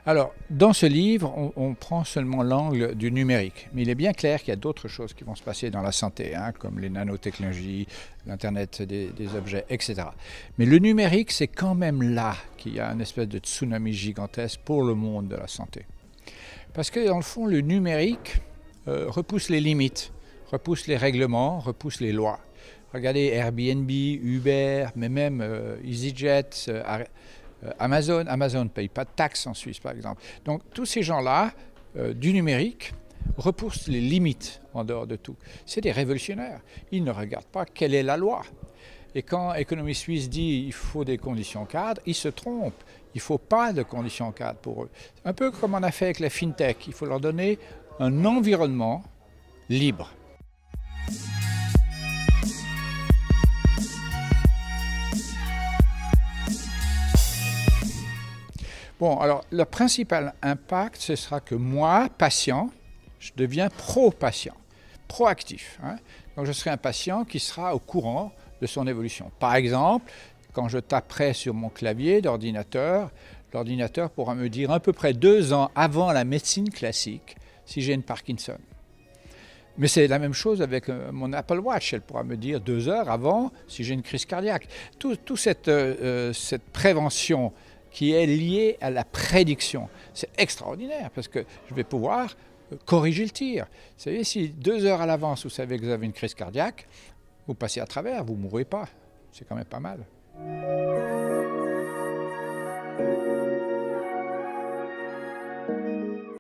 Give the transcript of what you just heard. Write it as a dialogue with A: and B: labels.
A: Alors, dans ce livre, on prend seulement l'angle du numérique, mais il est bien clair qu'il y a d'autres choses qui vont se passer dans la santé, hein, comme les nanotechnologies, l'Internet des objets, etc. Mais le numérique, c'est quand même là qu'il y a une espèce de tsunami gigantesque pour le monde de la santé. Parce que dans le fond, le numérique repousse les limites, repousse les règlements, repousse les lois. Regardez Airbnb, Uber, mais même EasyJet, Amazon. Amazon ne paye pas de taxes en Suisse, par exemple. Donc tous ces gens-là, du numérique, repoussent les limites en dehors de tout. C'est des révolutionnaires. Ils ne regardent pas quelle est la loi. Et quand Économie Suisse dit qu'il faut des conditions cadres, ils se trompent. Il ne faut pas de conditions cadres pour eux. Un peu comme on a fait avec la FinTech. Il faut leur donner un environnement libre. Bon, alors le principal impact, ce sera que moi, patient, je deviens pro-patient, proactif. Hein. Donc je serai un patient qui sera au courant de son évolution. Par exemple, quand je taperai sur mon clavier d'ordinateur, l'ordinateur pourra me dire à peu près 2 ans avant la médecine classique si j'ai une Parkinson. Mais c'est la même chose avec mon Apple Watch. Elle pourra me dire 2 heures avant si j'ai une crise cardiaque. Toute cette prévention qui est liée à la prédiction, c'est extraordinaire parce que je vais pouvoir corriger le tir. Vous savez, si 2 heures à l'avance, vous savez que vous avez une crise cardiaque, vous passez à travers, vous ne mourrez pas. C'est quand même pas mal.